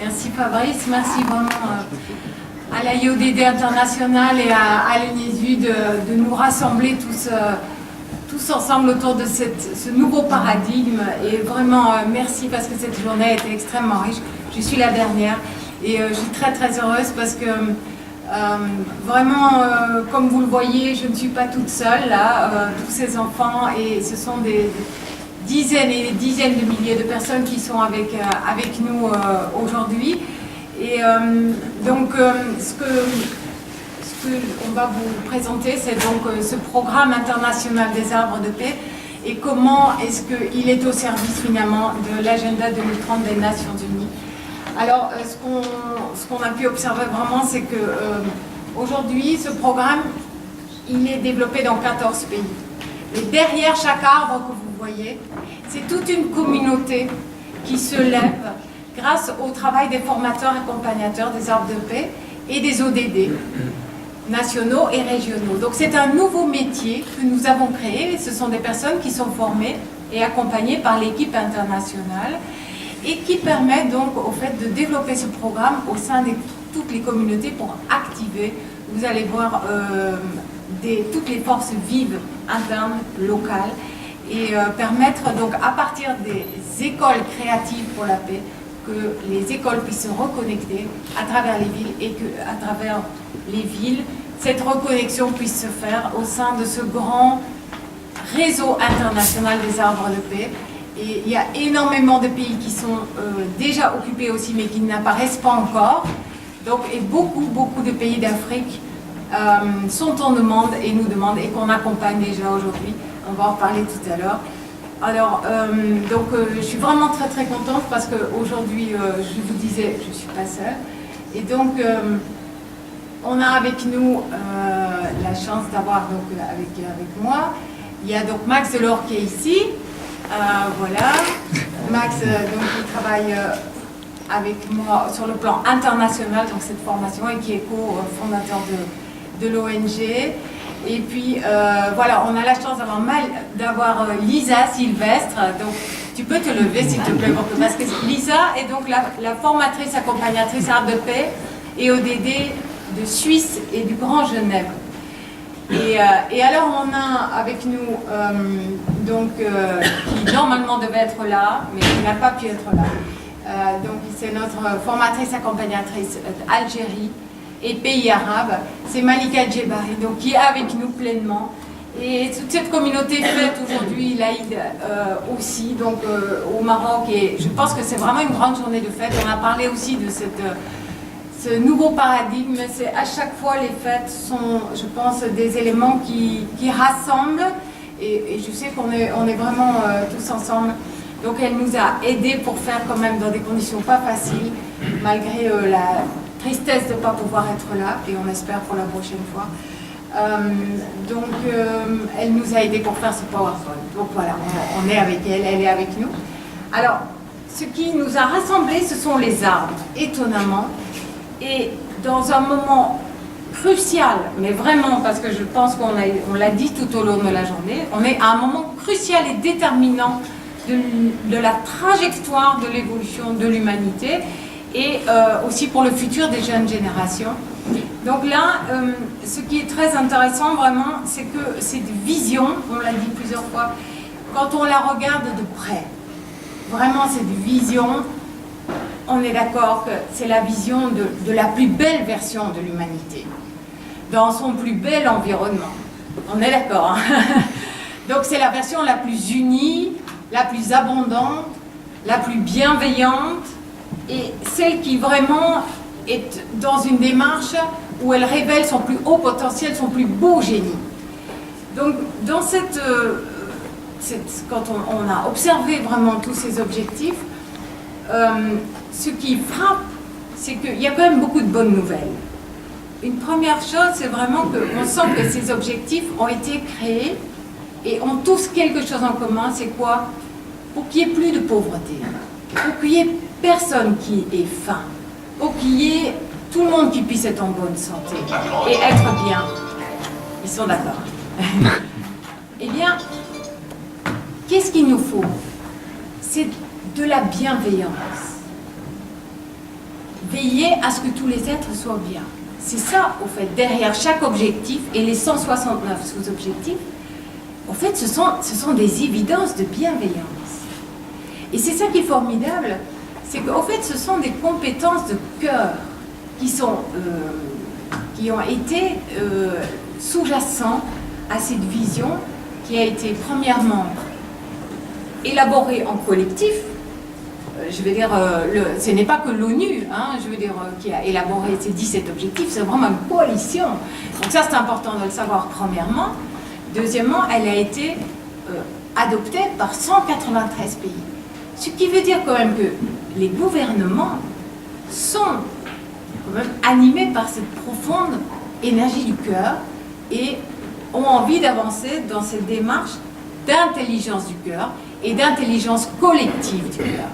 Merci Fabrice, merci vraiment à la IODD International et à l'UNESU de nous rassembler tous ensemble autour de ce nouveau paradigme. Et vraiment merci parce que cette journée a été extrêmement riche. Je suis la dernière et je suis très très heureuse parce que vraiment, comme vous le voyez, je ne suis pas toute seule là, tous ces enfants, et ce sont des dizaines et des dizaines de milliers de personnes qui sont avec nous aujourd'hui. Et donc, ce qu'on va vous présenter, c'est donc ce programme international des arbres de paix et comment est-ce qu'il est au service finalement de l'agenda 2030 des Nations Unies. Alors, ce qu'on a pu observer vraiment, c'est que aujourd'hui, ce programme, il est développé dans 14 pays. Et derrière chaque arbre que vous voyez, c'est toute une communauté qui se lève grâce au travail des formateurs et accompagnateurs des arbres de paix et des ODD nationaux et régionaux. Donc c'est un nouveau métier que nous avons créé. Ce sont des personnes qui sont formées et accompagnées par l'équipe internationale et qui permet donc au fait de développer ce programme au sein de toutes les communautés pour activer, vous allez voir, toutes les forces vives internes, locales, et permettre donc à partir des écoles créatives pour la paix que les écoles puissent se reconnecter à travers les villes et qu'à travers les villes, cette reconnexion puisse se faire au sein de ce grand réseau international des arbres de paix. Et il y a énormément de pays qui sont déjà occupés aussi, mais qui n'apparaissent pas encore. Donc, et beaucoup de pays d'Afrique sont en demande et nous demandent et qu'on accompagne déjà aujourd'hui. On va en parler tout à l'heure. Alors, je suis vraiment très très contente parce qu'aujourd'hui, je vous disais, je ne suis pas seule. Et donc, on a avec nous la chance d'avoir avec moi, il y a donc Max Delors qui est ici. Voilà, Max donc, il travaille avec moi sur le plan international, donc cette formation, et qui est co-fondateur de l'ONG. Et puis voilà, on a la chance d'avoir Lisa Sylvestre. Donc tu peux te lever s'il te plaît, parce que Lisa est donc la formatrice accompagnatrice Arbre de Paix et ODD de Suisse et du Grand Genève. Et alors on a avec nous qui normalement devait être là, mais qui n'a pas pu être là. Donc c'est notre formatrice accompagnatrice d'Algérie et pays arabes, c'est Malika Djebari, donc qui est avec nous pleinement. Et toute cette communauté fête aujourd'hui l'Aïd aussi, donc au Maroc, et je pense que c'est vraiment une grande journée de fête. On a parlé aussi de ce nouveau paradigme. C'est à chaque fois les fêtes sont, je pense, des éléments qui rassemblent, et je sais qu'on est vraiment tous ensemble. Donc elle nous a aidés pour faire quand même dans des conditions pas faciles, malgré la tristesse de ne pas pouvoir être là, et on espère pour la prochaine fois. Elle nous a aidés pour faire ce PowerPoint. Donc voilà, on est avec elle, elle est avec nous. Alors, ce qui nous a rassemblés, ce sont les arbres, étonnamment. Et dans un moment crucial, mais vraiment, parce que je pense qu'on l'a dit tout au long de la journée, on est à un moment crucial et déterminant de la trajectoire de l'évolution de l'humanité et aussi pour le futur des jeunes générations. Donc là, ce qui est très intéressant vraiment, c'est que cette vision, on l'a dit plusieurs fois, quand on la regarde de près, vraiment cette vision, on est d'accord que c'est la vision de la plus belle version de l'humanité, dans son plus bel environnement. On est d'accord, hein? Donc c'est la version la plus unie, la plus abondante, la plus bienveillante, et celle qui vraiment est dans une démarche où elle révèle son plus haut potentiel, son plus beau génie. Donc dans quand on a observé vraiment tous ces objectifs, ce qui frappe, c'est qu'il y a quand même beaucoup de bonnes nouvelles. Une première chose, c'est vraiment qu'on sent que ces objectifs ont été créés et ont tous quelque chose en commun. C'est quoi? Pour qu'il n'y ait plus de pauvreté, pour qu'il n'y ait personne qui ait faim, pour qu'il y ait tout le monde qui puisse être en bonne santé et être bien. Ils sont d'accord. Eh bien, qu'est-ce qu'il nous faut? C'est de la bienveillance. veiller à ce que tous les êtres soient bien. C'est ça, au fait, derrière chaque objectif et les 169 sous-objectifs, en fait, ce sont des évidences de bienveillance. Et c'est ça qui est formidable, c'est qu'en fait, ce sont des compétences de cœur qui ont été sous-jacentes à cette vision qui a été premièrement élaborée en collectif. Je veux dire, ce n'est pas que l'ONU, hein, je veux dire, qui a élaboré ces 17 objectifs, c'est vraiment une coalition. Donc ça, c'est important de le savoir premièrement. Deuxièmement, elle a été adoptée par 193 pays. Ce qui veut dire quand même que les gouvernements sont quand même animés par cette profonde énergie du cœur et ont envie d'avancer dans cette démarche d'intelligence du cœur et d'intelligence collective du cœur.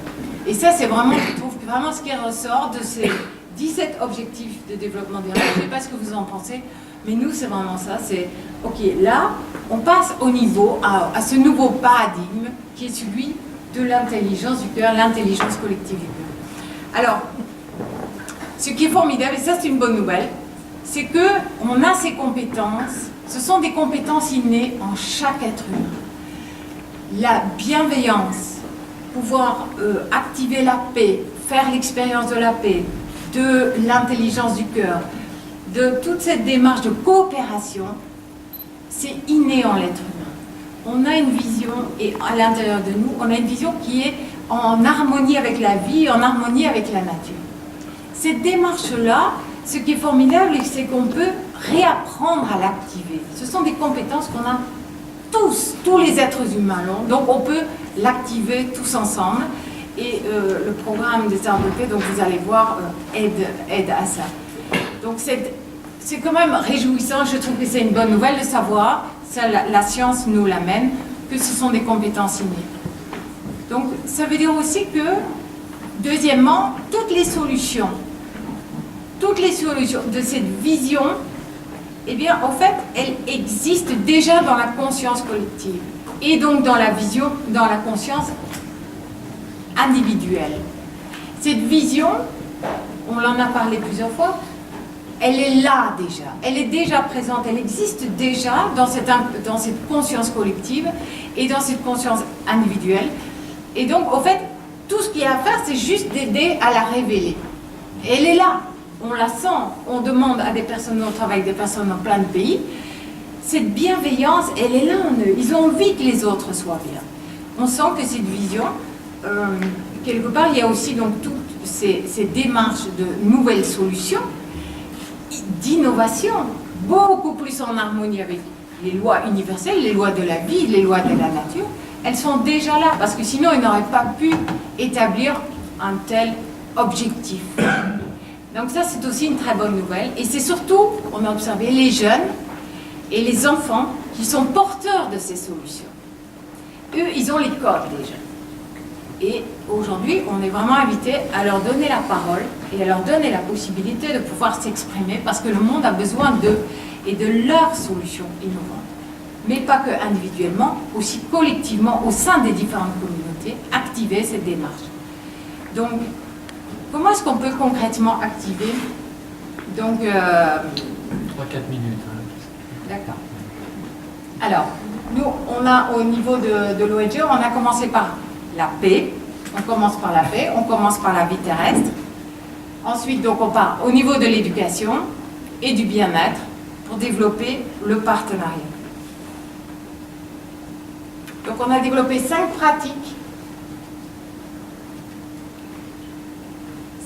Et ça, c'est vraiment, je trouve, vraiment ce qui ressort de ces 17 objectifs de développement durable. Je ne sais pas ce que vous en pensez, mais nous, c'est vraiment ça. C'est, OK, là, on passe au niveau, à ce nouveau paradigme qui est celui de l'intelligence du cœur, l'intelligence collective du cœur. Alors, ce qui est formidable, et ça, c'est une bonne nouvelle, c'est qu'on a ces compétences, ce sont des compétences innées en chaque être humain. La bienveillance, pouvoir activer la paix, faire l'expérience de la paix, de l'intelligence du cœur, de toute cette démarche de coopération, c'est inné en l'être humain. On a une vision, et à l'intérieur de nous, on a une vision qui est en harmonie avec la vie, en harmonie avec la nature. Cette démarche-là, ce qui est formidable, c'est qu'on peut réapprendre à l'activer. Ce sont des compétences qu'on a tous les êtres humains l'ont, donc on peut l'activer tous ensemble. Et le programme des arbres de paix, donc vous allez voir, aide à ça. Donc c'est quand même réjouissant, je trouve que c'est une bonne nouvelle de savoir, ça, la science nous l'amène, que ce sont des compétences innées. Donc ça veut dire aussi que, deuxièmement, toutes les solutions de cette vision, eh bien, en fait, elles existent déjà dans la conscience collective. Et donc dans la vision, dans la conscience individuelle. Cette vision, on en a parlé plusieurs fois, elle est là déjà. Elle est déjà présente, elle existe déjà dans cette conscience collective et dans cette conscience individuelle. Et donc, en fait, tout ce qu'il y a à faire, c'est juste d'aider à la révéler. Elle est là. On la sent, on demande à des personnes, on travaille avec des personnes dans plein de pays, cette bienveillance, elle est là en eux. Ils ont envie que les autres soient bien. On sent que cette vision, quelque part, il y a aussi donc toutes ces démarches de nouvelles solutions, d'innovation, beaucoup plus en harmonie avec les lois universelles, les lois de la vie, les lois de la nature. Elles sont déjà là, parce que sinon, ils n'auraient pas pu établir un tel objectif. Donc ça, c'est aussi une très bonne nouvelle. Et c'est surtout, on a observé, les jeunes et les enfants qui sont porteurs de ces solutions. Eux, ils ont les codes déjà. Et aujourd'hui, on est vraiment invité à leur donner la parole et à leur donner la possibilité de pouvoir s'exprimer parce que le monde a besoin d'eux et de leurs solutions innovantes. Mais pas que individuellement, aussi collectivement, au sein des différentes communautés, activer cette démarche. Donc, comment est-ce qu'on peut concrètement activer? Donc, 3-4 minutes. Hein. D'accord. Alors, nous, on a au niveau de l'ONG, on a commencé par la paix. On commence par la paix, on commence par la vie terrestre. Ensuite, donc, on part au niveau de l'éducation et du bien-être pour développer le partenariat. Donc, on a développé 5 pratiques.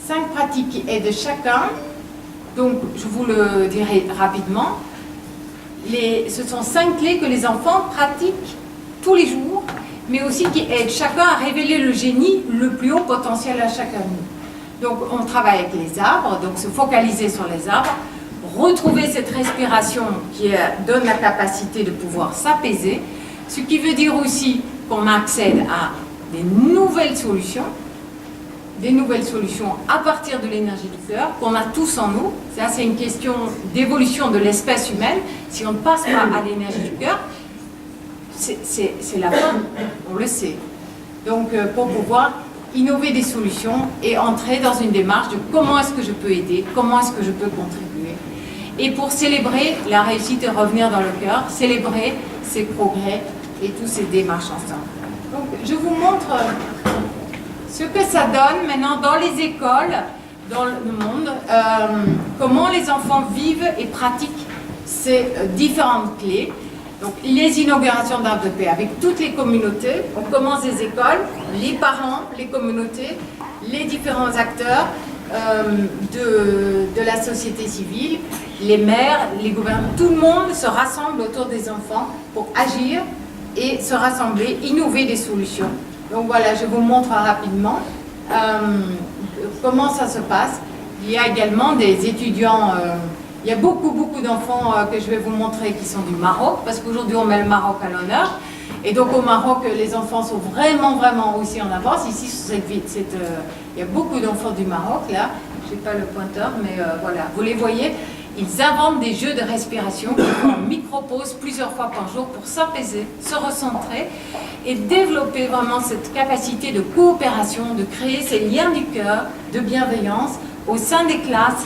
5 pratiques qui aident chacun. Donc, je vous le dirai rapidement. Ce sont 5 clés que les enfants pratiquent tous les jours, mais aussi qui aident chacun à révéler le génie, le plus haut potentiel à chacun de nous. Donc, on travaille avec les arbres, donc se focaliser sur les arbres, retrouver cette respiration qui donne la capacité de pouvoir s'apaiser, ce qui veut dire aussi qu'on accède à des nouvelles solutions à partir de l'énergie du cœur, qu'on a tous en nous. Ça, c'est une question d'évolution de l'espèce humaine. Si on ne passe pas à l'énergie du cœur, c'est la fin, on le sait. Donc, pour pouvoir innover des solutions et entrer dans une démarche de comment est-ce que je peux aider, comment est-ce que je peux contribuer. Et pour célébrer la réussite et revenir dans le cœur, célébrer ces progrès et toutes ces démarches ensemble. Donc je vous montre ce que ça donne maintenant dans les écoles, dans le monde, comment les enfants vivent et pratiquent ces différentes clés. Donc les inaugurations d'arbres de paix avec toutes les communautés, on commence les écoles, les parents, les communautés, les différents acteurs de la société civile, les maires, les gouvernements, tout le monde se rassemble autour des enfants pour agir et se rassembler, innover des solutions. Donc voilà, je vous montre rapidement comment ça se passe. Il y a également des étudiants, il y a beaucoup d'enfants que je vais vous montrer qui sont du Maroc, parce qu'aujourd'hui on met le Maroc à l'honneur. Et donc au Maroc, les enfants sont vraiment aussi en avance. Ici, sur cette ville, il y a beaucoup d'enfants du Maroc, là. Je n'ai pas le pointeur, mais voilà, vous les voyez. Ils inventent des jeux de respiration qui font en micro-pause plusieurs fois par jour pour s'apaiser, se recentrer et développer vraiment cette capacité de coopération, de créer ces liens du cœur, de bienveillance au sein des classes,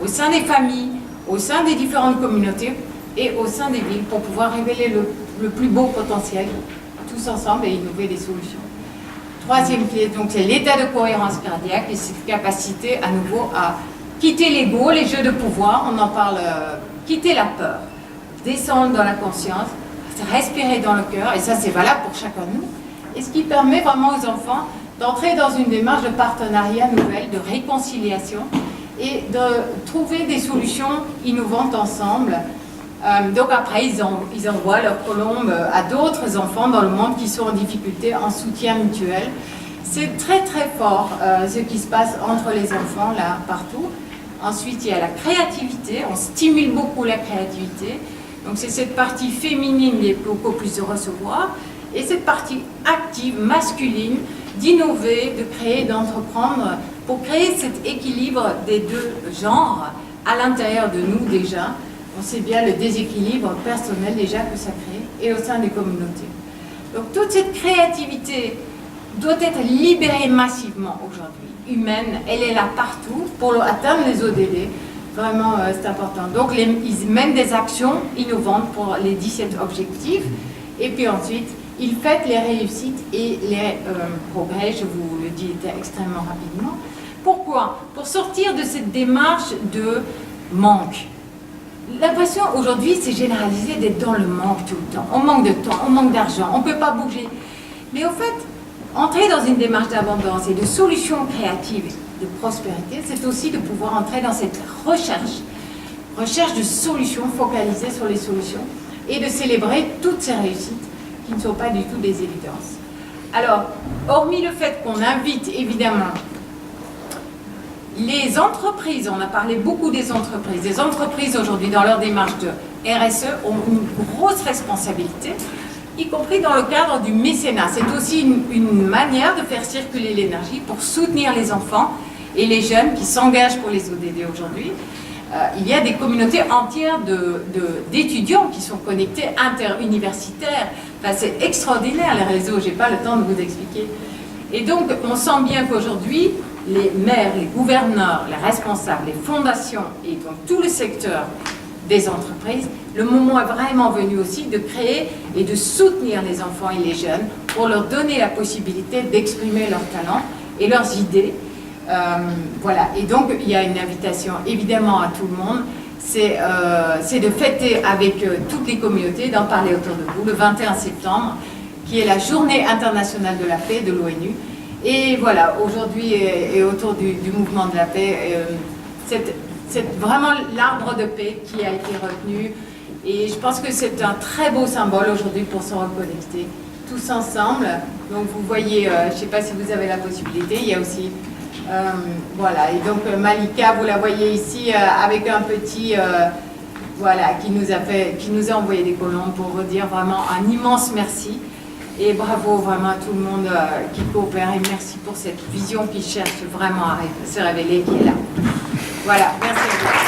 au sein des familles, au sein des différentes communautés et au sein des villes pour pouvoir révéler le plus beau potentiel tous ensemble et innover des solutions. Troisième clé, donc c'est l'état de cohérence cardiaque et cette capacité à nouveau à quitter l'ego, les jeux de pouvoir, on en parle, quitter la peur, descendre dans la conscience, respirer dans le cœur, et ça c'est valable pour chacun de nous, et ce qui permet vraiment aux enfants d'entrer dans une démarche de partenariat nouvelle, de réconciliation, et de trouver des solutions innovantes ensemble. Donc après, ils envoient leurs colombes à d'autres enfants dans le monde qui sont en difficulté, en soutien mutuel. C'est très fort ce qui se passe entre les enfants, là, partout. Ensuite, il y a la créativité, on stimule beaucoup la créativité. Donc c'est cette partie féminine qui est beaucoup plus de recevoir. Et cette partie active, masculine, d'innover, de créer, d'entreprendre, pour créer cet équilibre des deux genres à l'intérieur de nous déjà. On sait bien le déséquilibre personnel déjà que ça crée, et au sein des communautés. Donc toute cette créativité doit être libérée massivement aujourd'hui, humaine, elle est là partout pour atteindre les ODD, vraiment c'est important. Donc ils mènent des actions innovantes pour les 17 objectifs, et puis ensuite ils fêtent les réussites et les progrès, je vous le dis extrêmement rapidement. Pourquoi? Pour sortir de cette démarche de manque. L'impression aujourd'hui, c'est généralisé d'être dans le manque tout le temps. On manque de temps, on manque d'argent, on ne peut pas bouger. Mais au fait, entrer dans une démarche d'abondance et de solutions créatives, de prospérité, c'est aussi de pouvoir entrer dans cette recherche de solutions, focalisée sur les solutions, et de célébrer toutes ces réussites qui ne sont pas du tout des évidences. Alors, hormis le fait qu'on invite évidemment les entreprises, on a parlé beaucoup des entreprises. Les entreprises aujourd'hui dans leur démarche de RSE ont une grosse responsabilité, y compris dans le cadre du mécénat. C'est aussi une manière de faire circuler l'énergie pour soutenir les enfants et les jeunes qui s'engagent pour les ODD aujourd'hui. Il y a des communautés entières d'étudiants qui sont connectés, interuniversitaires. Enfin, c'est extraordinaire les réseaux, je n'ai pas le temps de vous expliquer. Et donc on sent bien qu'aujourd'hui, les maires, les gouverneurs, les responsables, les fondations et donc tout le secteur des entreprises, le moment est vraiment venu aussi de créer et de soutenir les enfants et les jeunes pour leur donner la possibilité d'exprimer leurs talents et leurs idées. Voilà, et donc il y a une invitation évidemment à tout le monde, c'est de fêter avec toutes les communautés, d'en parler autour de vous, le 21 septembre, qui est la journée internationale de la paix de l'ONU. Et voilà, aujourd'hui, et autour du mouvement de la paix, c'est vraiment l'arbre de paix qui a été retenu. Et je pense que c'est un très beau symbole aujourd'hui pour se reconnecter tous ensemble. Donc vous voyez, je ne sais pas si vous avez la possibilité, il y a aussi, voilà, et donc Malika, vous la voyez ici avec un petit, voilà, qui nous a envoyé des colombes pour vous dire vraiment un immense merci. Et bravo vraiment à tout le monde qui coopère et merci pour cette vision qui cherche vraiment à se révéler, qui est là. Voilà, merci à vous.